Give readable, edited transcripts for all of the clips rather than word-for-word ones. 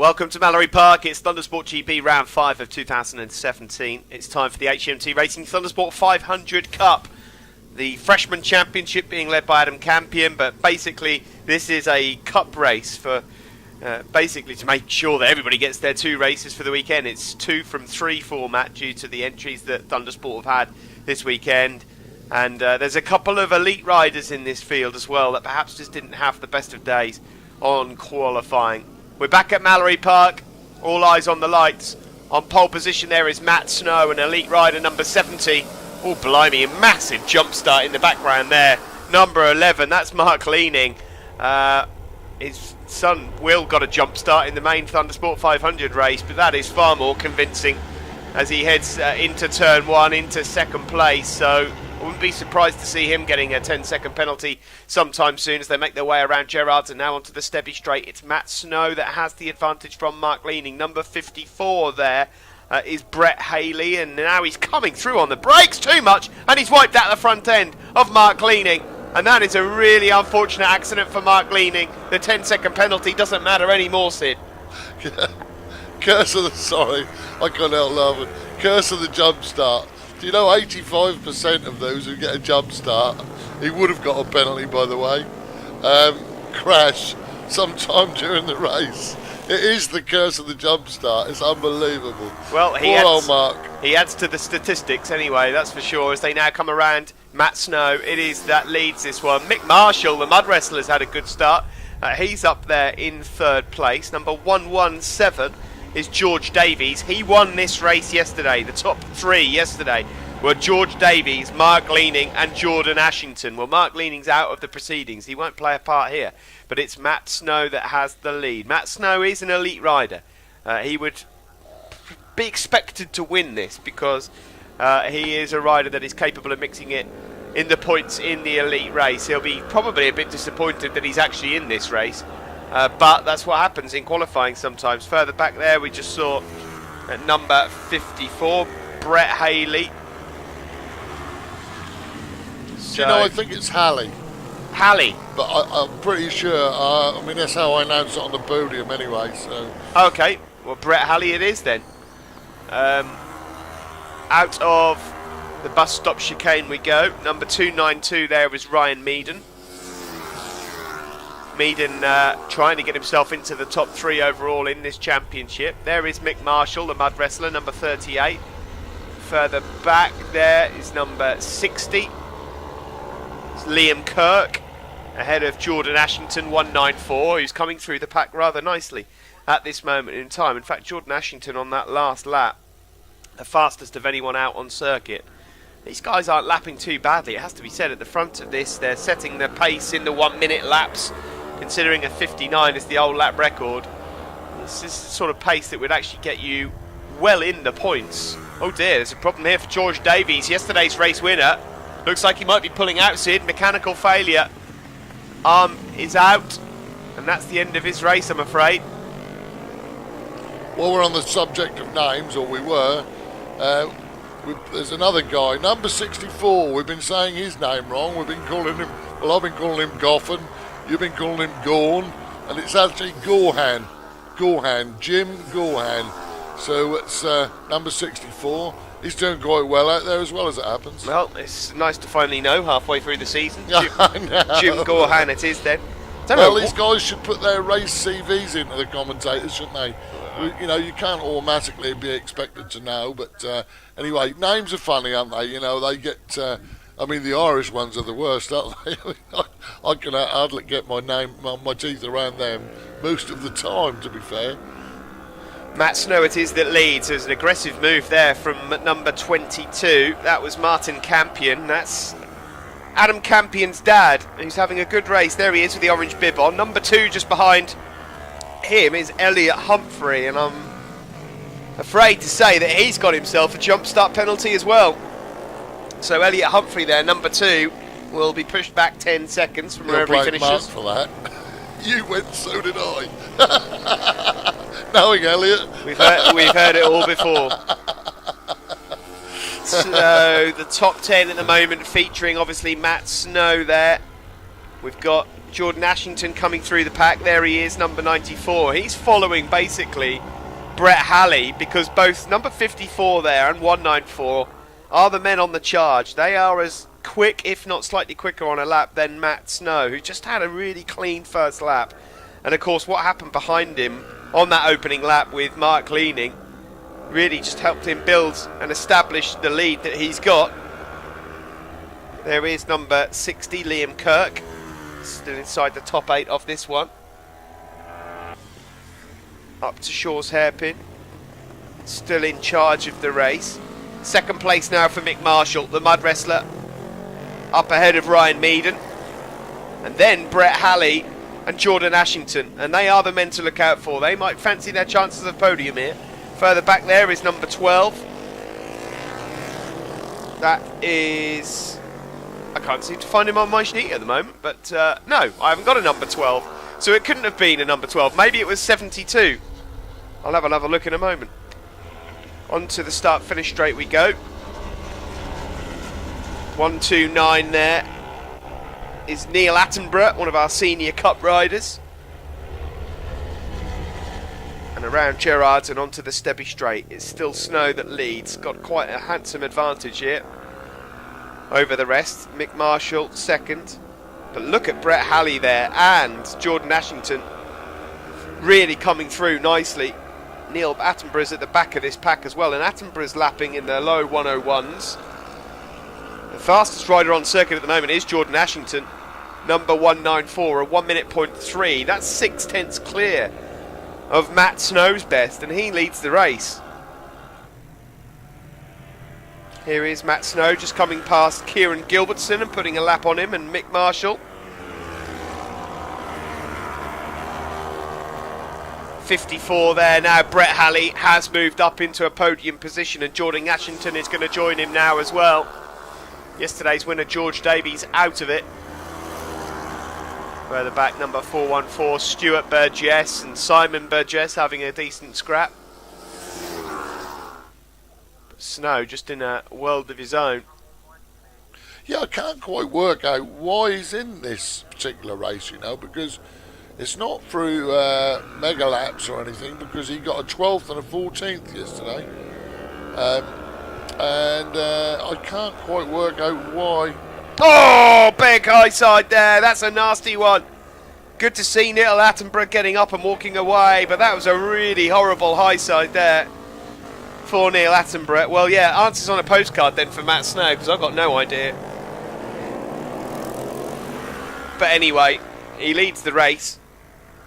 Welcome to Mallory Park. It's Thundersport GP round 5 of 2017. It's time for the HMT Racing Thundersport 500 Cup. The freshman championship being led by Adam Campion, but basically this is a cup race for basically to make sure that everybody gets their 2 races for the weekend. It's 2 from 3 format due to the entries that Thundersport have had this weekend. And there's a couple of elite riders in this field as well that perhaps just didn't have the best of days on qualifying. We're back at Mallory Park, all eyes on the lights. On pole position there is Matt Snow, an elite rider, number 70. Oh, blimey, a massive jump start in the background there. Number 11, that's Mark Leaning. His son Will got a jump start in the main Thundersport 500 race, but that is far more convincing as he heads into turn 1, into second place. So I wouldn't be surprised to see him getting a 10-second penalty sometime soon as they make their way around Gerrards and now onto the Stebby Straight. It's Matt Snow that has the advantage from Mark Leaning. Number 54 there is Brett Haley, and now he's coming through on the brakes too much, and he's wiped out the front end of Mark Leaning. And that is a really unfortunate accident for Mark Leaning. The 10-second penalty doesn't matter anymore, Sid. Curse of the, sorry, I can't help laughing. Curse of the jump start. Do you know 85% of those who get a jump start, he would have got a penalty, by the way, crash sometime during the race. It is the curse of the jump start. It's unbelievable. Well, Mark. He adds to the statistics anyway, that's for sure, as they now come around Matt Snow. It is that leads this one. Mick Marshall, the mud wrestler, has had a good start. He's up there in 3rd place. Number 117 is George Davies. He won this race yesterday. The top 3 yesterday were George Davies, Mark Leaning and Jordan Ashington. Well, Mark Leaning's out of the proceedings. He won't play a part here. But it's Matt Snow that has the lead. Matt Snow is an elite rider. He would be expected to win this because he is a rider that is capable of mixing it in the points in the elite race. He'll be probably a bit disappointed that he's actually in this race. But that's what happens in qualifying sometimes. Further back there, we just saw at number 54, Brett Haley. Do you know, I think it's Halley. Halley? But I'm pretty sure, I mean, that's how I announced it on the podium anyway, so. Okay, well, Brett Halley it is then. Out of the bus stop chicane we go. Number 292 there was Ryan Meaden. Meaden trying to get himself into the top 3 overall in this championship. There is Mick Marshall, the mud wrestler, number 38. Further back there is number 60. It's Liam Kirk, ahead of Jordan Ashington, 194, who's coming through the pack rather nicely at this moment in time. In fact, Jordan Ashington on that last lap, the fastest of anyone out on circuit. These guys aren't lapping too badly, it has to be said. At the front of this, they're setting the pace in the 1-minute laps, considering a 59 is the old lap record. This is the sort of pace that would actually get you well in the points. Oh dear, there's a problem here for George Davies, yesterday's race winner. Looks like he might be pulling out, Sid. Mechanical failure. Arm is out, and that's the end of his race, I'm afraid. While we're on the subject of names, or we were, there's another guy, number 64. We've been saying his name wrong. We've been calling him, well, I've been calling him Goffin. You've been calling him Gorn, and it's actually Gorhan. Jim Gorhan. So it's number 64. He's doing quite well out there as well, as it happens. Well, it's nice to finally know halfway through the season. I Jim Gorhan it is then. Well, these guys should put their race CVs into the commentators, shouldn't they? You know, you can't automatically be expected to know, but anyway, names are funny, aren't they? You know, they get, I mean, the Irish ones are the worst, aren't they? I can hardly get my teeth around them most of the time, to be fair. Matt Snow it is that leads. There's an aggressive move there from number 22. That was Martin Campion. That's Adam Campion's dad, who's having a good race. There he is with the orange bib on. Number 2 just behind him is Elliot Humphrey, and I'm afraid to say that he's got himself a jump start penalty as well. So Elliot Humphrey there, number 2, will be pushed back 10 seconds from wherever he finishes. For that. You went, so did I. Knowing Elliot. We've heard it all before. So the top 10 at the moment featuring obviously Matt Snow there. We've got Jordan Ashington coming through the pack. There he is, number 94. He's following basically Brett Halley, because both number 54 there and 194 are the men on the charge. They are as quick, if not slightly quicker on a lap than Matt Snow, who just had a really clean first lap. And of course what happened behind him on that opening lap with Mark leaning really just helped him build and establish the lead that he's got. There is number 60, Liam Kirk, still inside the top 8 of this one. Up to Shaw's hairpin, still in charge of the race. Second place now for Mick Marshall, the mud wrestler, up ahead of Ryan Meaden. And then Brett Halley and Jordan Ashington, and they are the men to look out for. They might fancy their chances of podium here. Further back there is number 12. That is... I can't seem to find him on my sheet at the moment, but no, I haven't got a number 12. So it couldn't have been a number 12. Maybe it was 72. I'll have another look in a moment. On to the start-finish straight we go. 129 there is Neil Attenborough, one of our senior cup riders. And around Gerrards and onto the Stebby Straight. It's still Snow that leads. Got quite a handsome advantage here over the rest. Mick Marshall second. But look at Brett Halley there and Jordan Ashington really coming through nicely. Neil Attenborough's at the back of this pack as well, and Attenborough's lapping in the low 101s. The fastest rider on circuit at the moment is Jordan Ashington, number 194, a 1 minute point 3. That's 6/10 clear of Matt Snow's best, and he leads the race. Here is Matt Snow just coming past Kieran Gilbertson and putting a lap on him, and Mick Marshall. 54 there now. Brett Halley has moved up into a podium position, and Jordan Ashington is going to join him now as well. Yesterday's winner George Davies out of it. Further back, number 414, Stuart Burgess and Simon Burgess having a decent scrap. Snow just in a world of his own. Yeah, I can't quite work out why he's in this particular race, you know, because it's not through mega laps or anything, because he got a 12th and a 14th yesterday. And I can't quite work out why. Oh, big high side there. That's a nasty one. Good to see Neil Attenborough getting up and walking away, but that was a really horrible high side there for Neil Attenborough. Well, yeah, answers on a postcard then for Matt Snow, because I've got no idea. But anyway, he leads the race.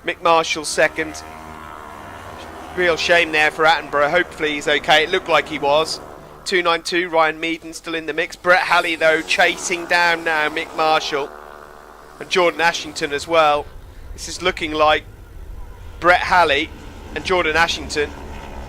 Mick Marshall second. Real shame there for Attenborough. Hopefully he's okay. It looked like he was. 292, Ryan Meaden still in the mix. Brett Halley, though, chasing down now Mick Marshall. And Jordan Ashington as well. This is looking like Brett Halley and Jordan Ashington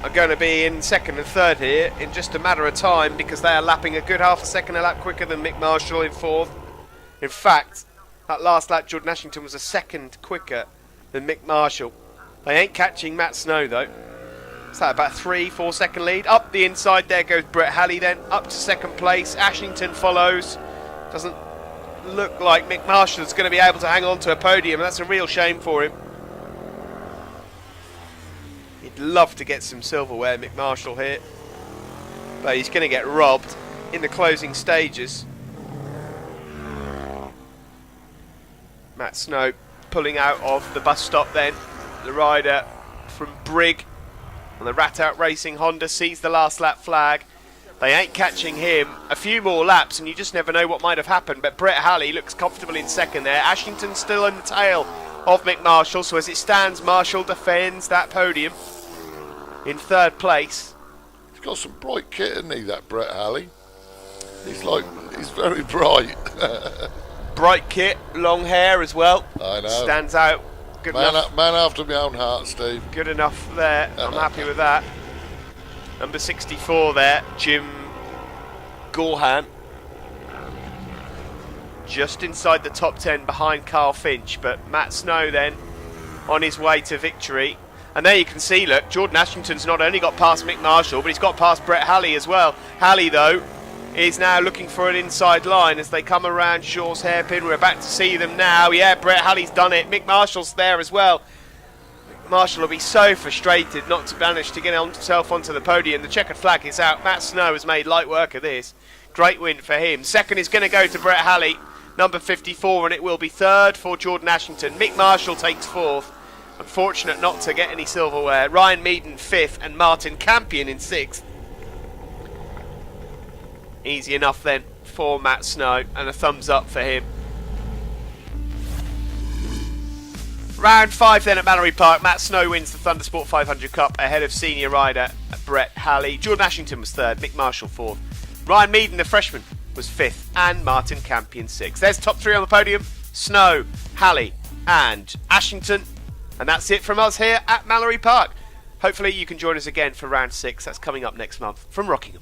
are going to be in second and third here in just a matter of time, because they are lapping a good half a second a lap quicker than Mick Marshall in fourth. In fact, that last lap Jordan Ashington was a second quicker than Mick Marshall. They ain't catching Matt Snow though. Is that about 3-4 second lead? Up the inside there goes Brett Halley then, up to second place. Ashington follows. Doesn't look like Mick Marshall's going to be able to hang on to a podium. That's a real shame for him. He'd love to get some silverware, Mick Marshall here, but he's going to get robbed in the closing stages. Matt Snow pulling out of the bus stop then. The rider from Brigg on the Rat Out Racing Honda sees the last lap flag. They ain't catching him. A few more laps and you just never know what might have happened, but Brett Halley looks comfortable in second there. Ashington still in the tail of Mick Marshall, so as it stands, Marshall defends that podium in third place. He's got some bright kit, hasn't he, that Brett Halley? He's very bright. Bright kit, long hair as well. I know. Stands out. Good enough. Man after my own heart, Steve. Good enough there. I'm happy with that. Number 64 there, Jim Gorhan. Just inside the top 10 behind Carl Finch, but Matt Snow then on his way to victory. And there you can see, look, Jordan Ashington's not only got past Mick Marshall, but he's got past Brett Halley as well. Halley, though, is now looking for an inside line as they come around Shaw's hairpin. We're about to see them now. Yeah, Brett Halley's done it. Mick Marshall's there as well. Mick Marshall will be so frustrated not to manage to get himself onto the podium. The checkered flag is out. Matt Snow has made light work of this. Great win for him. Second is going to go to Brett Halley, number 54, and it will be third for Jordan Ashington. Mick Marshall takes fourth. Unfortunate not to get any silverware. Ryan Meaden fifth and Martin Campion in sixth. Easy enough then for Matt Snow, and a thumbs up for him. Round 5 then at Mallory Park. Matt Snow wins the Thundersport 500 Cup ahead of senior rider Brett Halley. Jordan Ashington was third, Mick Marshall fourth. Ryan Meaden, the freshman, was fifth, and Martin Campion sixth. There's top three on the podium: Snow, Halley and Ashington. And that's it from us here at Mallory Park. Hopefully you can join us again for round 6. That's coming up next month from Rockingham.